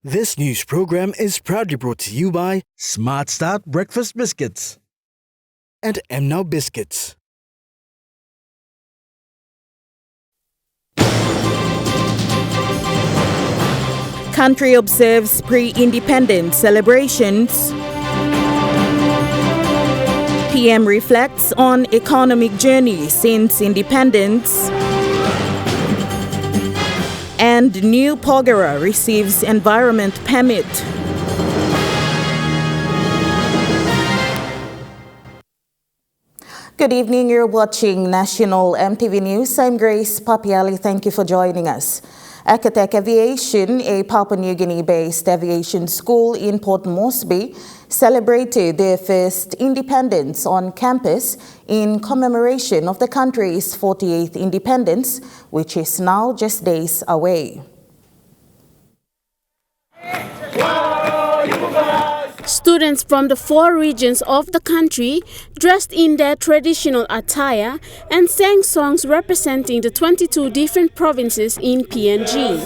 This news program is proudly brought to you by Smart Start Breakfast Biscuits and Now Biscuits. Country observes pre-independence celebrations. PM reflects on economic journey since independence. And new Porgera receives environment permit. Good evening, you're watching National Emtv News. I'm Grace Papiali. Thank you for joining us. Akatek Aviation, a Papua New Guinea-based aviation school in Port Moresby, celebrated their first independence on campus in commemoration of the country's 48th independence, which is now just days away. Students from the 4 regions of the country dressed in their traditional attire and sang songs representing the 22 different provinces in PNG.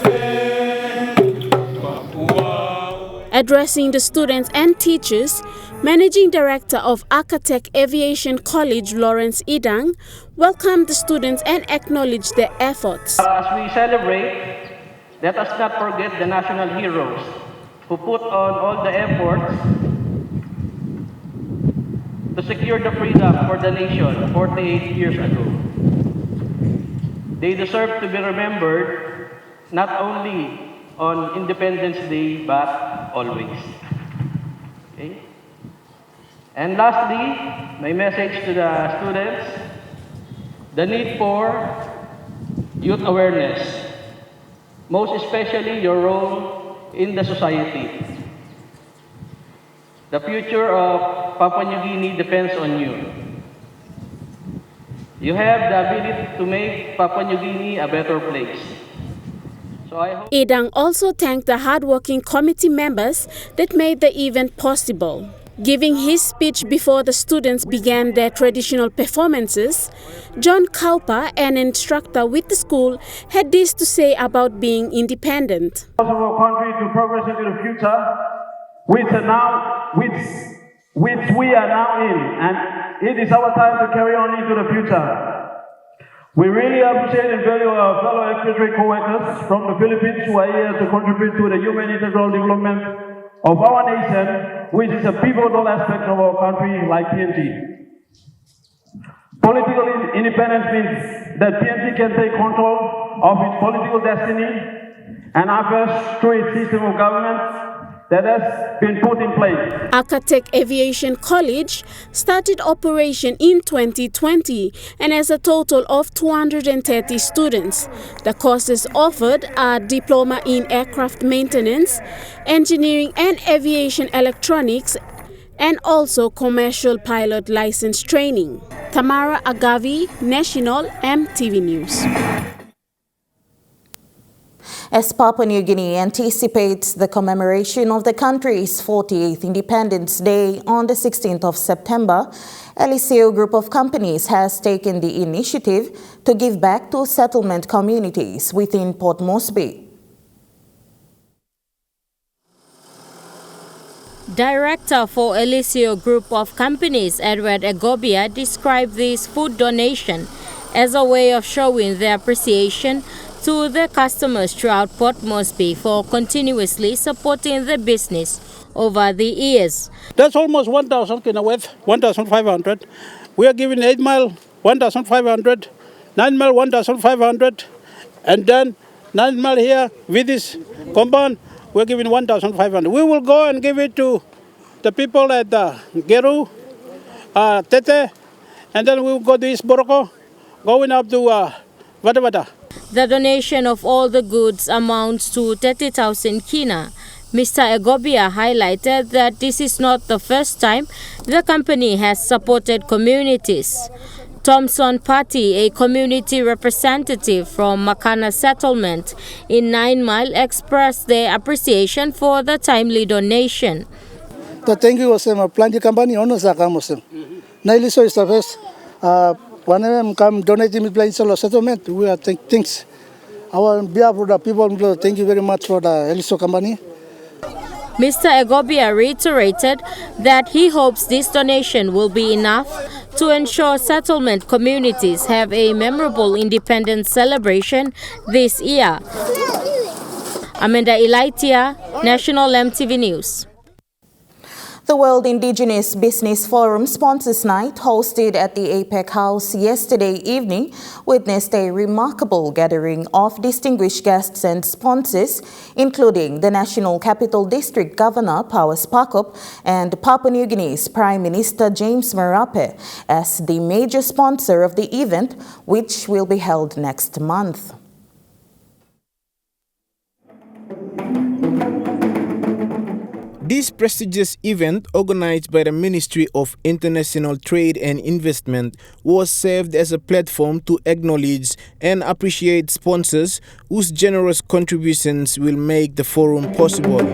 Addressing the students and teachers, Managing Director of Akatek Aviation College, Lawrence Idang, welcomed the students and acknowledged their efforts. As we celebrate, let us not forget the national heroes who put on all the efforts to secure the freedom for the nation 48 years ago. They deserve to be remembered not only on Independence Day, but always. Okay? And lastly, my message to the students, the need for youth awareness, most especially your role in the society. The future of Papua New Guinea depends on you. You have the ability to make Papua New Guinea a better place. So I hope Idang also thanked the hardworking committee members that made the event possible. Giving his speech before the students began their traditional performances, John Kaupa, an instructor with the school, had this to say about being independent. Of our country to progress into the future, which we are now in, and it is our time to carry on into the future. We really appreciate and value our fellow expatriate co-workers from the Philippines who are here to contribute to the human integral development of our nation, which is a pivotal aspect of our country like PNG. Political independence means that PNG can take control of its political destiny and affairs through its system of government that has been put in place. Akatek Aviation College started operation in 2020 and has a total of 230 students. The courses offered are Diploma in Aircraft Maintenance, Engineering and Aviation Electronics, and also Commercial Pilot License Training. Tamara Agavi, National Emtv News. As Papua New Guinea anticipates the commemoration of the country's 48th Independence Day on the 16th of September, Eliseo Group of Companies has taken the initiative to give back to settlement communities within Port Moresby. Director for Eliseo Group of Companies, Edward Agobia, described this food donation as a way of showing their appreciation to the customers throughout Port Moresby for continuously supporting the business over the years. That's almost 1,000 worth, 1,500. We are giving 8 mile, 1,500, 9 mile, 1,500, and then 9 mile here with this compound, we're giving 1,500. We will go and give it to the people at Geru, Tete, and then we will go to East Boroko, going up to Vadavada. The donation of all the goods amounts to 30,000 kina. Mr. Agobia highlighted that this is not the first time the company has supported communities. Thompson Patti, a community representative from Makana Settlement in 9 Mile, expressed their appreciation for the timely donation. Thank you, plenty company owners are come. Nailiso is the first. When I come donating me settlement, we are things. Our behalf of the people, thank you very much for the Eliso company. Mr. Egobia reiterated that he hopes this donation will be enough to ensure settlement communities have a memorable independence celebration this year. Amanda Ilaitia, National Emtv News. The World Indigenous Business Forum Sponsors Night, hosted at the APEC House yesterday evening, witnessed a remarkable gathering of distinguished guests and sponsors, including the National Capital District Governor, Powers Pakop, and Papua New Guinea's Prime Minister James Marape as the major sponsor of the event, which will be held next month. This prestigious event, organized by the Ministry of International Trade and Investment, was served as a platform to acknowledge and appreciate sponsors whose generous contributions will make the forum possible.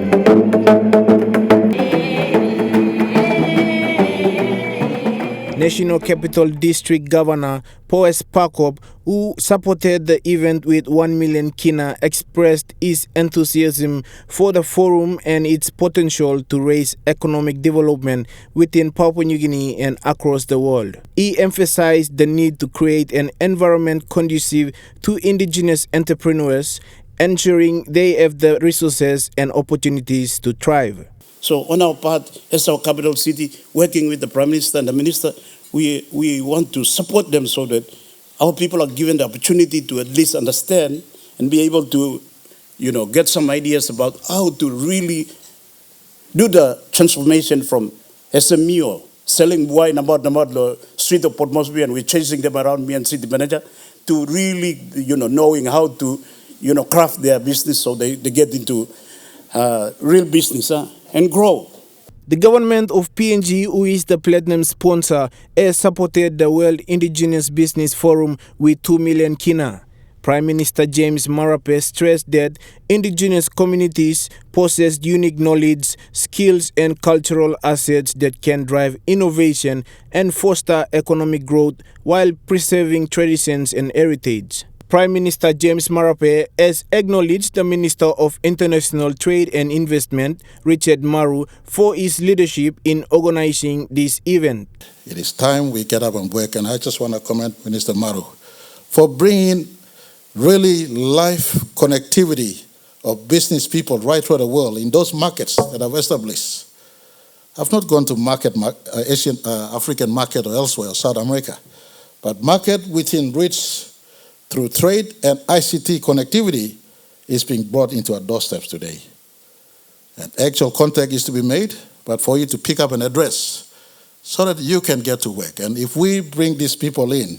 National Capital District Governor Powers Pakop, who supported the event with 1 million kina, expressed his enthusiasm for the forum and its potential to raise economic development within Papua New Guinea and across the world. He emphasized the need to create an environment conducive to indigenous entrepreneurs, ensuring they have the resources and opportunities to thrive. So on our part, as our capital city, working with the Prime Minister and the Minister, we want to support them so that our people are given the opportunity to at least understand and be able to, get some ideas about how to really do the transformation from SME or selling wine about the street of Port Moresby, and we're chasing them around, me and city manager, to really, knowing how to, craft their business so they get into real business and grow. The government of PNG, who is the platinum sponsor, has supported the World Indigenous Business Forum with 2 million kina. Prime Minister James Marape stressed that indigenous communities possess unique knowledge, skills and cultural assets that can drive innovation and foster economic growth while preserving traditions and heritage. Prime Minister James Marape has acknowledged the Minister of International Trade and Investment, Richard Maru, for his leadership in organizing this event. It is time we get up and work, and I just want to commend Minister Maru for bringing really live connectivity of business people right through the world in those markets that have established. I've not gone to African market or elsewhere, or South America, but market within which through trade and ICT connectivity is being brought into our doorsteps today. And actual contact is to be made, but for you to pick up an address so that you can get to work. And if we bring these people in,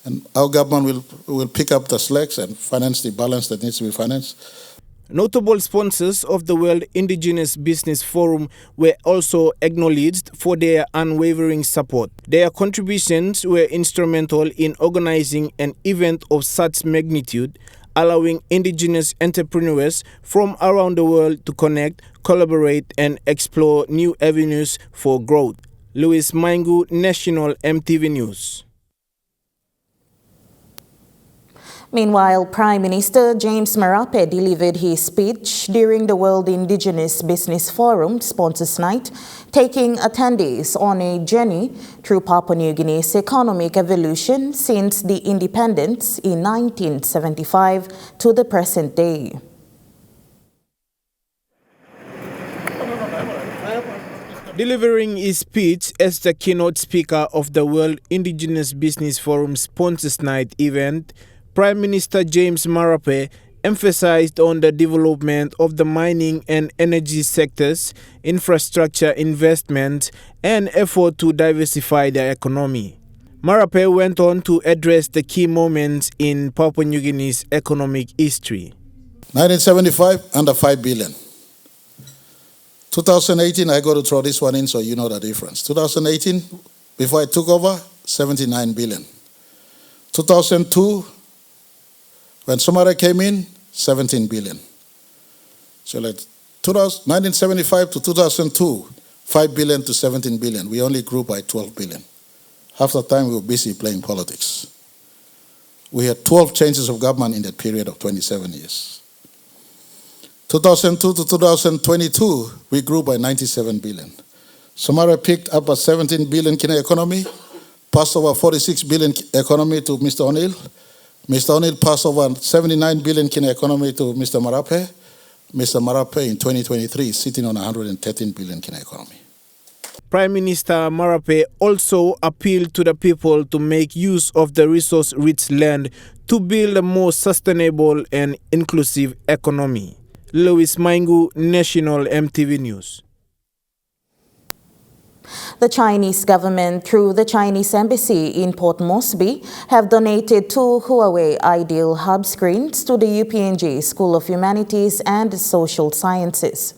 and our government will pick up the slacks and finance the balance that needs to be financed. Notable sponsors of the World Indigenous Business Forum were also acknowledged for their unwavering support. Their contributions were instrumental in organizing an event of such magnitude, allowing indigenous entrepreneurs from around the world to connect, collaborate, and explore new avenues for growth. Louis Maingu, National Emtv News. Meanwhile, Prime Minister James Marape delivered his speech during the World Indigenous Business Forum Sponsors Night, taking attendees on a journey through Papua New Guinea's economic evolution since the independence in 1975 to the present day. Delivering his speech as the keynote speaker of the World Indigenous Business Forum Sponsors Night event, Prime Minister James Marape emphasized on the development of the mining and energy sectors, infrastructure investment, and effort to diversify the economy. Marape went on to address the key moments in Papua New Guinea's economic history. 1975, under 5 billion. 2018, I got to throw this one in so you know the difference. 2018, before I took over, 79 billion. 2002, when Somare came in, 17 billion. So like 1975 to 2002, 5 billion to 17 billion. We only grew by 12 billion. Half the time we were busy playing politics. We had 12 changes of government in that period of 27 years. 2002 to 2022, we grew by 97 billion. Somalia picked up a 17 billion Kina economy, passed over 46 billion economy to Mr. O'Neill. Mr. O'Neill passed over 79 billion Kina economy to Mr. Marape. Mr. Marape in 2023 is sitting on 113 billion Kina economy. Prime Minister Marape also appealed to the people to make use of the resource-rich land to build a more sustainable and inclusive economy. Louis Maingu, National Emtv News. The Chinese government, through the Chinese embassy in Port Moresby, have donated 2 Huawei Ideal Hub screens to the UPNG School of Humanities and Social Sciences.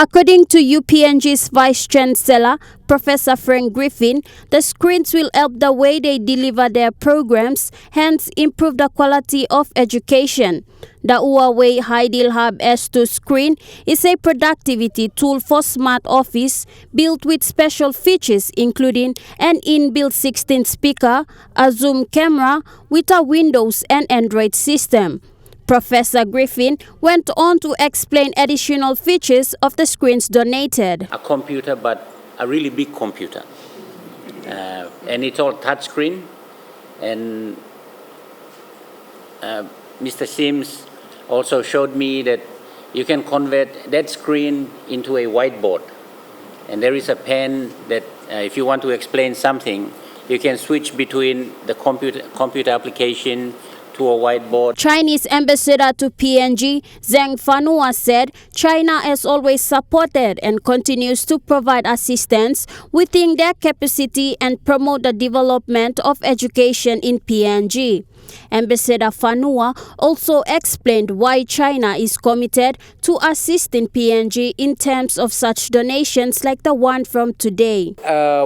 According to UPNG's Vice Chancellor, Professor Frank Griffin, the screens will help the way they deliver their programs, hence improve the quality of education. The Huawei Ideal Hub S2 screen is a productivity tool for smart office built with special features including an inbuilt 16 speaker, a zoom camera with a Windows and Android system. Professor Griffin went on to explain additional features of the screens donated. A computer, but a really big computer. And it's all touchscreen. And Mr. Sims also showed me that you can convert that screen into a whiteboard. And there is a pen that if you want to explain something, you can switch between the computer application to a whiteboard. Chinese ambassador to PNG, Zhang Fanua, said China has always supported and continues to provide assistance within their capacity and promote the development of education in PNG. Ambassador Fanua also explained why China is committed to assisting PNG in terms of such donations like the one from today.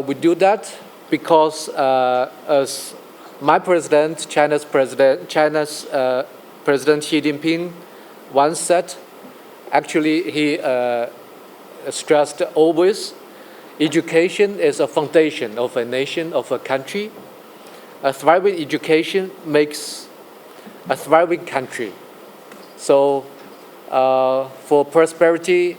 We do that because as my president, China's President Xi Jinping once said, actually he stressed always, education is a foundation of a nation, of a country. A thriving education makes a thriving country. So for prosperity,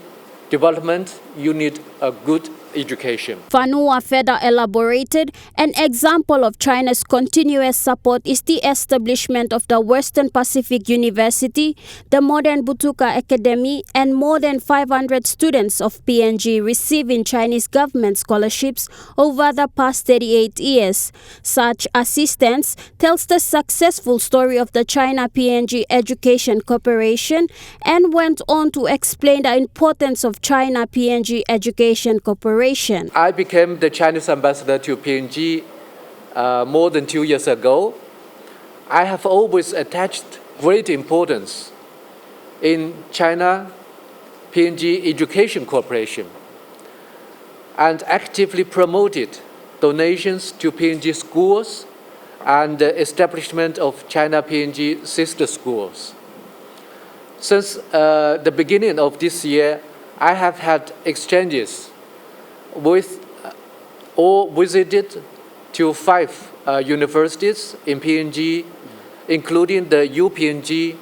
development, you need a good education. Fanua further elaborated, an example of China's continuous support is the establishment of the Western Pacific University, the Modern Butuka Academy, and more than 500 students of PNG receiving Chinese government scholarships over the past 38 years. Such assistance tells the successful story of the China-PNG Education Cooperation and went on to explain the importance of China-PNG Education Cooperation. I became the Chinese ambassador to PNG more than 2 years ago. I have always attached great importance in China-PNG Education Cooperation and actively promoted donations to PNG schools and the establishment of China-PNG sister schools. Since the beginning of this year, I have had exchanges with or visited to 5 universities in PNG, including the UPNG,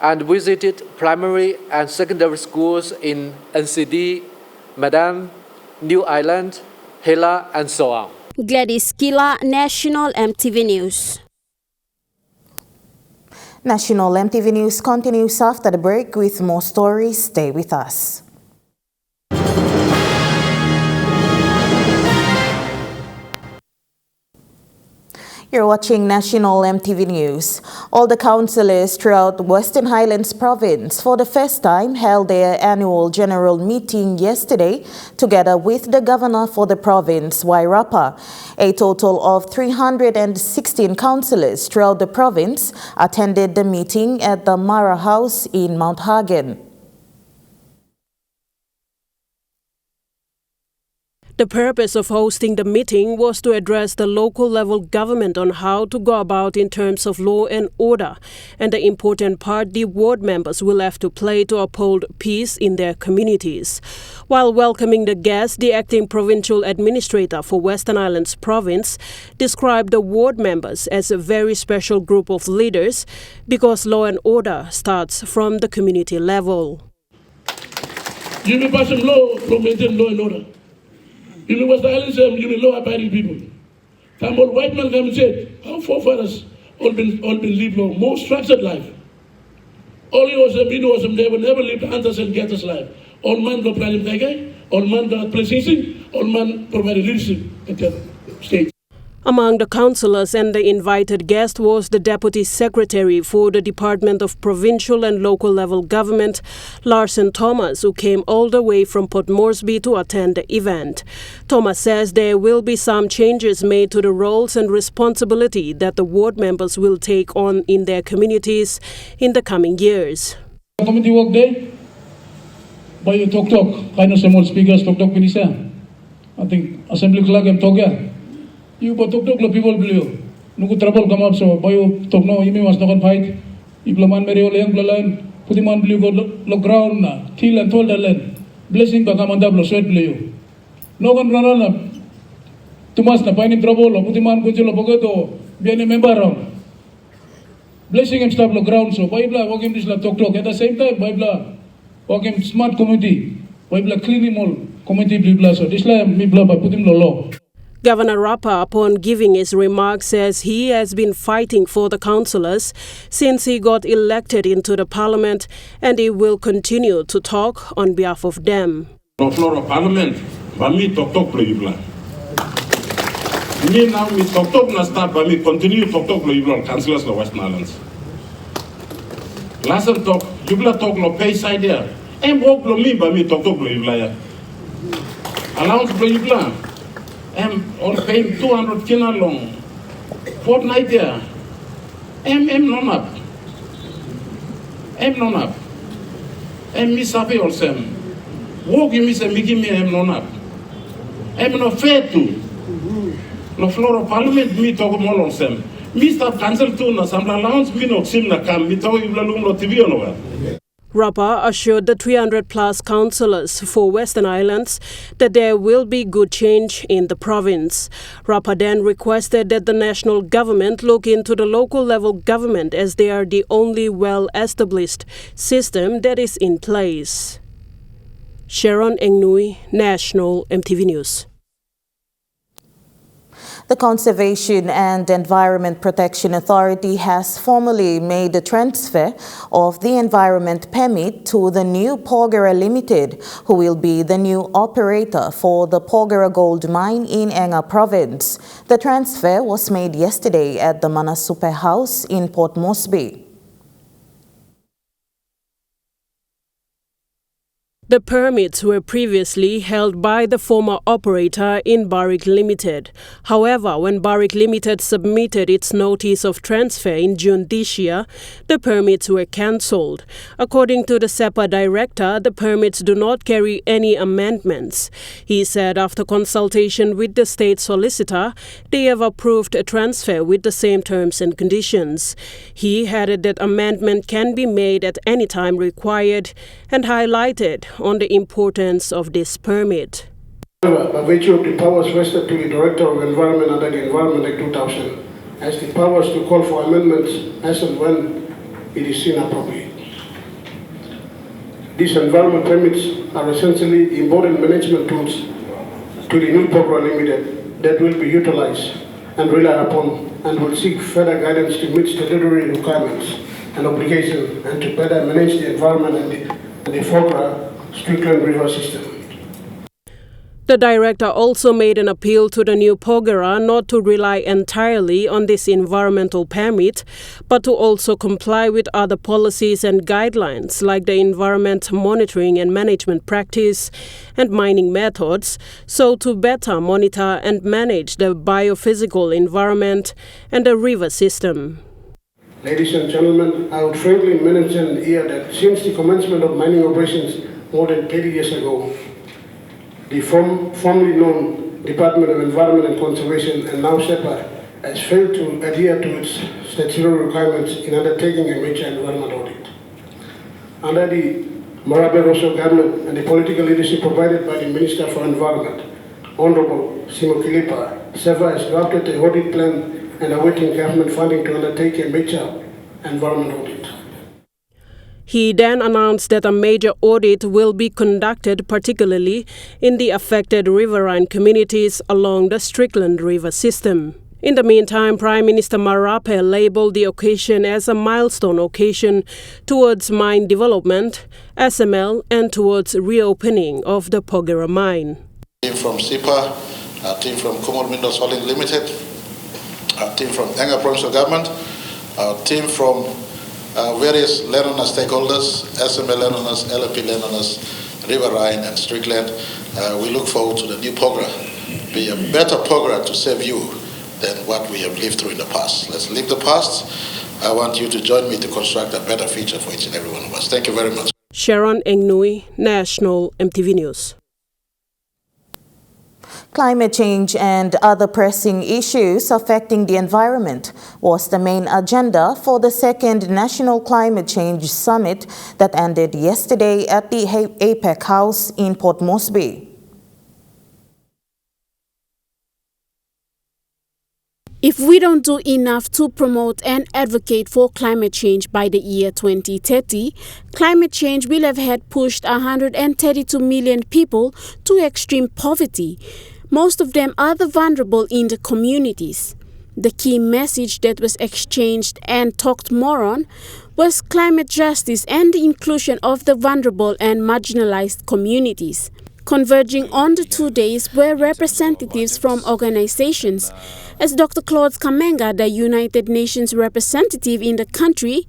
and visited primary and secondary schools in NCD, Madam, New Island, Hela, and so on. Gladys Kila, National Emtv News. National Emtv News continues after the break with more stories. Stay with us. You're watching National Emtv News. All the councillors throughout Western Highlands Province for the first time held their annual general meeting yesterday together with the governor for the province, Wairapa. A total of 316 councillors throughout the province attended the meeting at the Mara House in Mount Hagen. The purpose of hosting the meeting was to address the local level government on how to go about in terms of law and order and the important part the ward members will have to play to uphold peace in their communities. While welcoming the guests, the acting provincial administrator for Western Islands Province described the ward members as a very special group of leaders because law and order starts from the community level. You will pass some law to maintain law and order. You know, West Islands, you know, law-abiding people. Come all white men come and say, our forefathers all been live more structured life. All you was they will never live hunters and gatherers life. All man go planning guy, all man go placing, all man provide leadership at the state. Among the councillors and the invited guest was the Deputy Secretary for the Department of Provincial and Local Level Government, Larson Thomas, who came all the way from Port Moresby to attend the event. Thomas says there will be some changes made to the roles and responsibility that the ward members will take on in their communities in the coming years. Committee work day, by you talk, kind of small speakers talk pinisa. I think Assembly Clerk and talk. You but talk lo people blue. Nuku trouble come up so by you talk no imi was not fight. Implement meri ole yang blalan. Puti man blue go lo ground na. Till and told the land. Blessing ba kamanda blo sweat blue. No kan rana na. Tumas na painin trouble lo puti man kunci lo bogeto. Biane member ram. Blessing him stop lo ground so by bla walk him this la talk at the same time by bla walk him smart committee. By bla clean him all committee bla so this la mi bla ba put him lo law. Governor Rapa, upon giving his remarks, says he has been fighting for the councillors since he got elected into the parliament and he will continue to talk on behalf of them. The floor of parliament, but me talk play bla. Me now me talk na start, but me continue talk play bla councillors of Western Islands. Last talk, you bla talk no pay side there. And walk lo me, but me talk play bla. Allowance play bla. All paying 200 kina long. Fortnight there. Non up. Non up. Miss Happy also. Walking Miss and making me non up. No fair to. No floor of parliament, me talk more on them. Mr. Cancel to na some allowance, me no sim na come, me talk you no TV on. Rapa assured the 300-plus councillors for Western Islands that there will be good change in the province. Rapa then requested that the national government look into the local level government as they are the only well-established system that is in place. Sharon Engnui, National Emtv News. The Conservation and Environment Protection Authority has formally made the transfer of the environment permit to the new Porgera Limited, who will be the new operator for the Porgera Gold Mine in Enga Province. The transfer was made yesterday at the Manasupe House in Port Moresby. The permits were previously held by the former operator in Barrick Limited. However, when Barrick Limited submitted its notice of transfer in June this year, the permits were cancelled. According to the SEPA director, the permits do not carry any amendments. He said after consultation with the state solicitor, they have approved a transfer with the same terms and conditions. He added that amendment can be made at any time required and highlighted on the importance of this permit. By virtue of the powers vested to the Director of Environment under the Environment Act 2000, has the powers to call for amendments as and when it is seen appropriate. These environment permits are essentially important management tools to the new program limited that will be utilized and relied upon and will seek further guidance to meet statutory requirements and obligations and to better manage the environment and the Porgera Strickland River system. The director also made an appeal to the new Porgera not to rely entirely on this environmental permit, but to also comply with other policies and guidelines like the environment monitoring and management practice and mining methods, so to better monitor and manage the biophysical environment and the river system. Ladies and gentlemen, I would frankly mention here that since the commencement of mining operations more than 30 years ago, the formerly known Department of Environment and Conservation and now SEPA has failed to adhere to its statutory requirements in undertaking a major environment audit. Under the Marape Rosso government and the political leadership provided by the Minister for Environment, Honorable Simo Kilipa, SEPA has drafted a audit plan and awaiting government funding to undertake a major environment audit. He then announced that a major audit will be conducted, particularly in the affected riverine communities along the Strickland River system. In the meantime, Prime Minister Marape labeled the occasion as a milestone occasion towards mine development, SML, and towards reopening of the Porgera mine. Team from SIPA, a team from Kumul Minerals Holding Limited, a team from Enga Provincial Government, a team from various landowner stakeholders, SML landowners, LFP landowners, Riverine and Strickland. We look forward to the new program, be a better program to serve you than what we have lived through in the past. Let's leave the past. I want you to join me to construct a better future for each and every one of us. Thank you very much. Sharon Engnui, National Emtv News. Climate change and other pressing issues affecting the environment was the main agenda for the second National Climate Change Summit that ended yesterday at the APEC House in Port Moresby. If we don't do enough to promote and advocate for climate change by the year 2030, climate change will have had pushed 132 million people to extreme poverty. Most of them are the vulnerable in the communities. The key message that was exchanged and talked more on was climate justice and the inclusion of the vulnerable and marginalized communities. Converging on the 2 days were representatives from organizations, as Dr. Claude Kamenga, the United Nations representative in the country,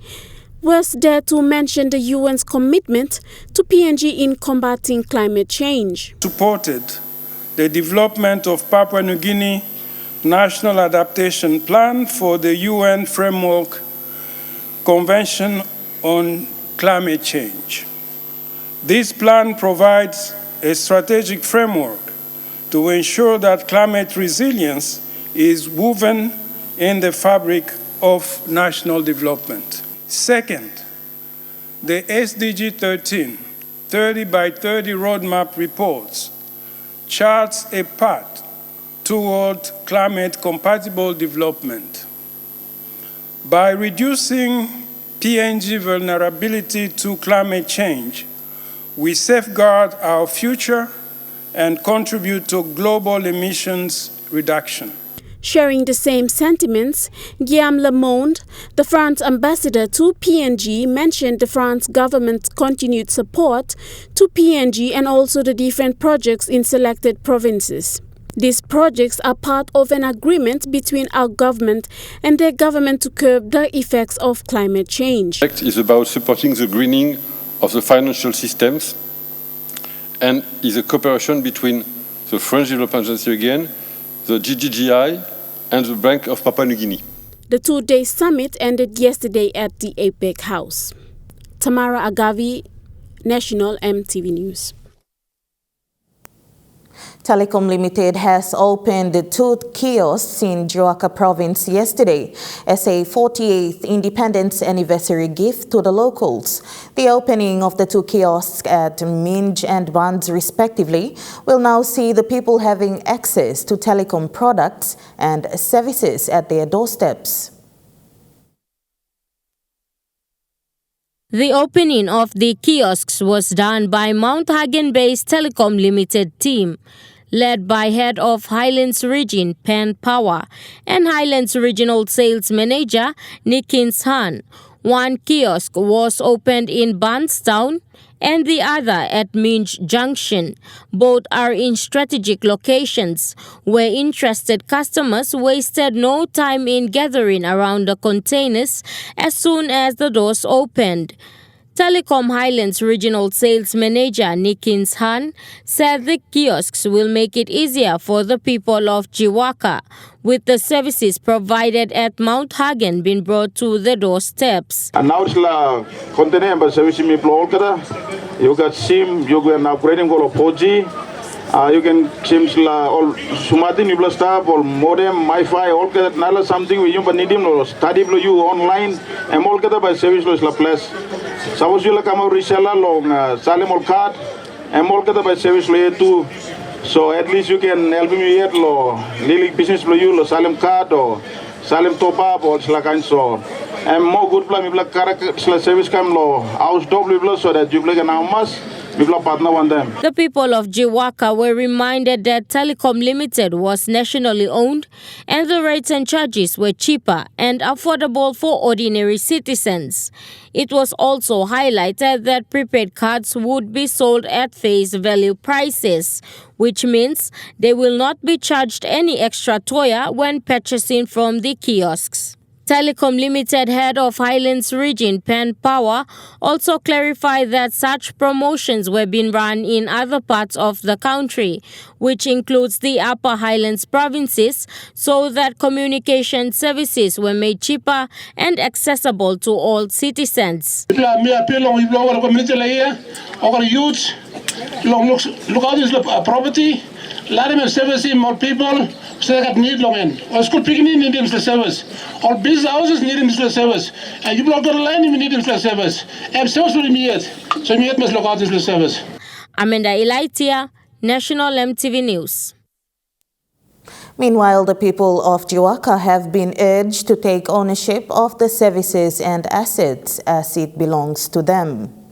was there to mention the UN's commitment to PNG in combating climate change. Supported the development of Papua New Guinea National Adaptation Plan for the UN Framework Convention on Climate Change. This plan provides a strategic framework to ensure that climate resilience is woven in the fabric of national development. Second, the SDG 13, 30 by 30 roadmap reports charts a path toward climate-compatible development. By reducing PNG vulnerability to climate change, we safeguard our future and contribute to global emissions reduction. Sharing the same sentiments, Guillaume Le Monde, the France ambassador to PNG, mentioned the France government's continued support to PNG and also the different projects in selected provinces. These projects are part of an agreement between our government and their government to curb the effects of climate change. The project is about supporting the greening of the financial systems and is a cooperation between the French Development Agency again, the GGGI and the Bank of Papua New Guinea. The 2-day summit ended yesterday at the APEC House. Tamara Agavi, National Emtv News. Telecom Limited has opened 2 kiosks in Jiwaka Province yesterday as a 48th independence anniversary gift to the locals. The opening of the 2 kiosks at Minj and Bands respectively will now see the people having access to telecom products and services at their doorsteps. The opening of the kiosks was done by Mount Hagen-based Telecom Limited team, led by Head of Highlands Region Pen Power and Highlands Regional Sales Manager Nikins Han. 1 kiosk was opened in Banstown and the other at Minj Junction. Both are in strategic locations where interested customers wasted no time in gathering around the containers as soon as the doors opened. Telecom Highlands Regional Sales Manager Nikins Han said the kiosks will make it easier for the people of Jiwaka, with the services provided at Mount Hagen being brought to the doorsteps. And now it's la container service me blow kada. You got SIM, you got upgrading go 4G. You can change all sumatin you staff or modem, Wi-Fi, all that nala something we but need him or study you online and all that by service la place. Suppose you come out reseller long Salim or card and all that by service too. So at least you can help me yet lo lily business you lo Salim card or Salim top up or slakan so. And more good plan if like service come lo house double so that you play an house. The people of Jiwaka were reminded that Telecom Limited was nationally owned and the rates and charges were cheaper and affordable for ordinary citizens. It was also highlighted that prepaid cards would be sold at face value prices, which means they will not be charged any extra toya when purchasing from the kiosks. Telecom Limited head of Highlands Region, Pen Power, also clarified that such promotions were being run in other parts of the country, which includes the Upper Highlands provinces, so that communication services were made cheaper and accessible to all citizens. Look out this property. Let them service more people so they got need long end. Or school picking need them service. Or business houses need them service. And you block the line, you need them service. And service will be it. So you must look out this service. Amanda Elaitia, National Emtv News. Meanwhile, the people of Jiwaka have been urged to take ownership of the services and assets as it belongs to them.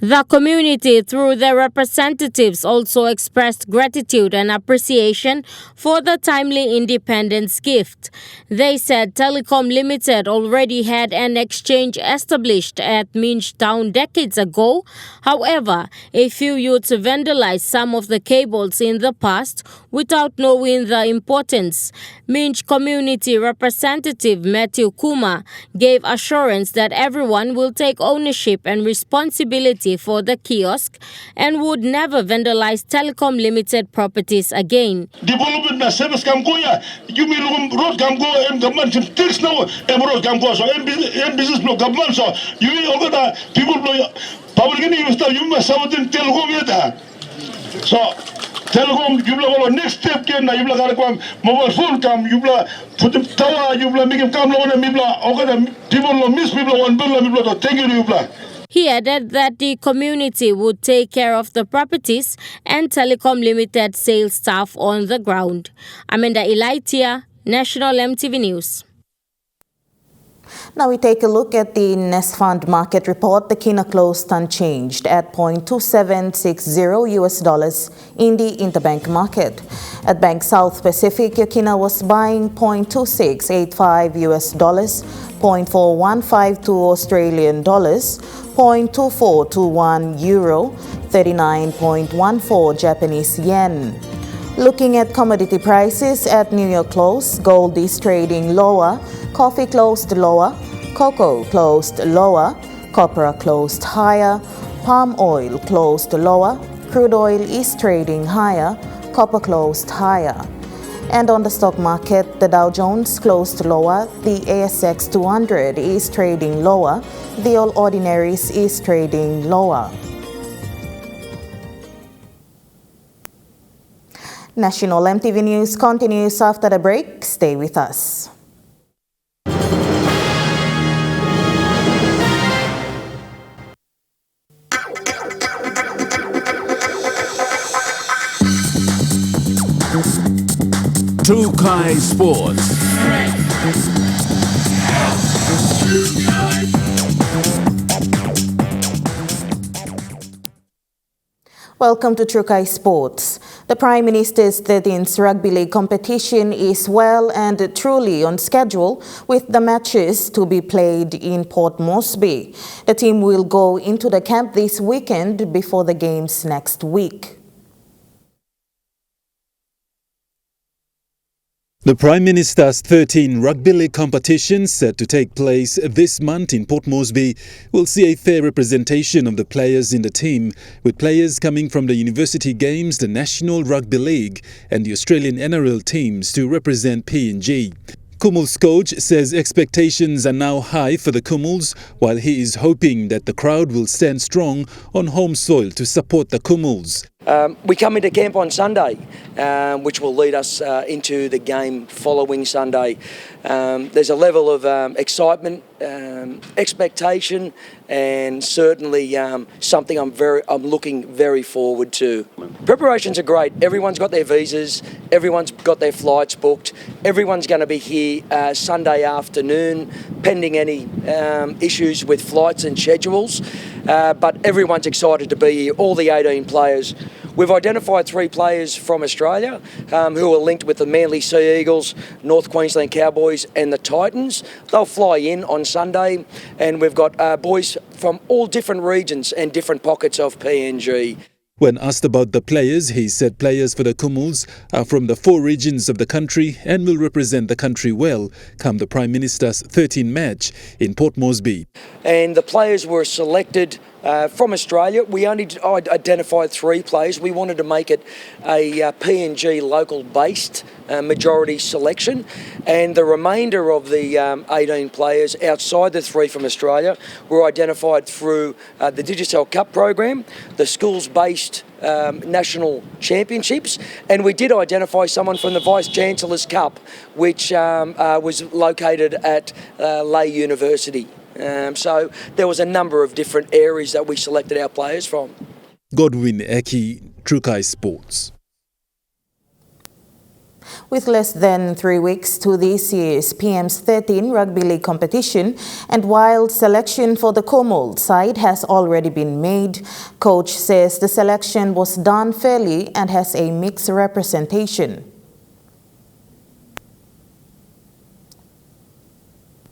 The community, through their representatives, also expressed gratitude and appreciation for the timely independence gift. They said Telecom Limited already had an exchange established at Minch Town decades ago. However, a few youths vandalized some of the cables in the past without knowing the importance. Minch Community Representative Matthew Kuma gave assurance that everyone will take ownership and responsibility for the kiosk and would never vandalize Telecom Limited properties again. Development na service kam go ya, you may look road kam go and government takes now road kam go so business block government so you all the people public you must have Telecom yet. So Telecom you block next step can na you block mobile phone kam you block put the tower you block make him come low and me block all the people miss people one bill me block thank you block. He added that the community would take care of the properties and Telecom Limited sales staff on the ground. Amanda Elaitia, National Emtv News. Now we take a look at the Nest Fund market report. The Kina closed unchanged at $0.2760 in the interbank market. At Bank South Pacific, Kina was buying $0.2685 $0.4152 Australian dollars, $0.2421 euro, 39.14 Japanese yen. Looking at commodity prices at New York close, gold is trading lower, coffee closed lower, cocoa closed lower, copra closed higher, palm oil closed lower, crude oil is trading higher, copper closed higher. And on the stock market, the Dow Jones closed lower, the ASX 200 is trading lower, the All Ordinaries is trading lower. National Emtv News continues after the break. Stay with us. Trukai Sports. Welcome to Trukai Sports. The Prime Minister's 13th Rugby League competition is well and truly on schedule, with the matches to be played in Port Moresby. The team will go into the camp this weekend before the games next week. The Prime Minister's 13 Rugby League competition, set to take place this month in Port Moresby, will see a fair representation of the players in the team, with players coming from the University Games, the National Rugby League and the Australian NRL teams to represent PNG. Kumuls coach says expectations are now high for the Kumuls, while he is hoping that the crowd will stand strong on home soil to support the Kumuls. We come into camp on Sunday, which will lead us into the game following Sunday. There's a level of excitement, expectation, and certainly something I'm looking very forward to. Preparations are great. Everyone's got their visas, everyone's got their flights booked, everyone's going to be here Sunday afternoon, pending any issues with flights and schedules. But everyone's excited to be here, all the 18 players. We've identified 3 players from Australia who are linked with the Manly Sea Eagles, North Queensland Cowboys and the Titans. They'll fly in on Sunday, and we've got boys from all different regions and different pockets of PNG. When asked about the players, he said players for the Kumuls are from the 4 regions of the country and will represent the country well come the Prime Minister's 13th match in Port Moresby. And the players were selected from Australia. We only identified 3 players. We wanted to make it a PNG local-based majority selection, and the remainder of the 18 players outside the 3 from Australia were identified through the Digicel Cup program, the schools-based national championships, and we did identify someone from the Vice-Chancellor's Cup, which was located at Lay University. So there was a number of different areas that we selected our players from. Godwin Eki, Trukai Sports. With less than 3 weeks to this year's PM's 13 Rugby League competition, and while selection for the Kumuls side has already been made, coach says the selection was done fairly and has a mixed representation.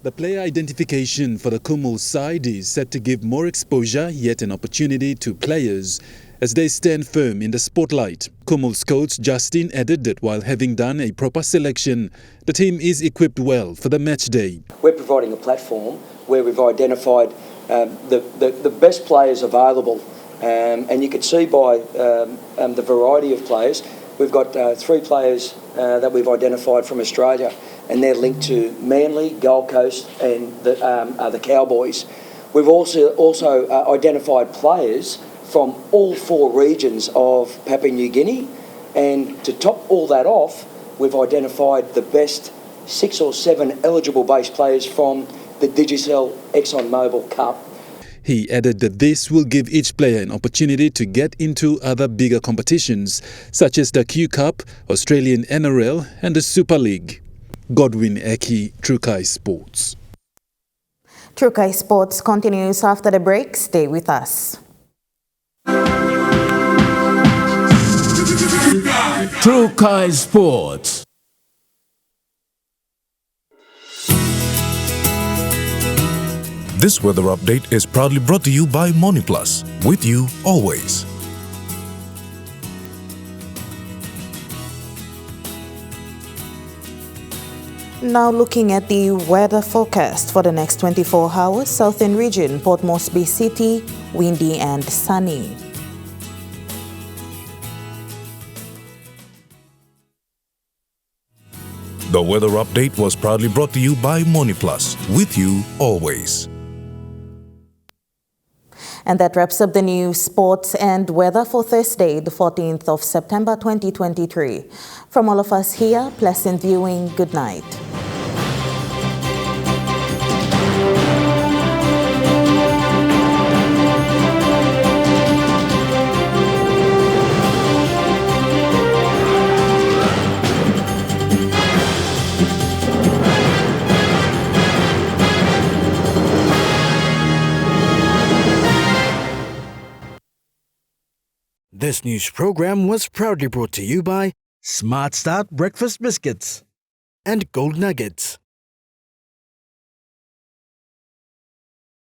The player identification for the Kumuls side is set to give more exposure, yet an opportunity to players as they stand firm in the spotlight. Kumuls coach Justin added that while having done a proper selection, the team is equipped well for the match day. We're providing a platform where we've identified the best players available, and you can see by the variety of players. We've got 3 players that we've identified from Australia, and they're linked to Manly, Gold Coast and the Cowboys. We've also identified players from all 4 regions of Papua New Guinea, and to top all that off, we've identified the best 6 or 7 eligible base players from the Digicel ExxonMobil Cup. He added that this will give each player an opportunity to get into other bigger competitions, such as the Q Cup, Australian NRL and the Super League. Godwin Eki, Trukai Sports. Trukai Sports continues after the break. Stay with us. Trukai Sports. This weather update is proudly brought to you by MoniPlus, with you always. Now looking at the weather forecast for the next 24 hours, southern region, Port Moresby City, windy and sunny. The weather update was proudly brought to you by MoniPlus, with you always. And that wraps up the news, sports and weather for Thursday, the 14th of September 2023. From all of us here, pleasant viewing. Good night. This news program was proudly brought to you by Smart Start Breakfast Biscuits and Gold Nuggets.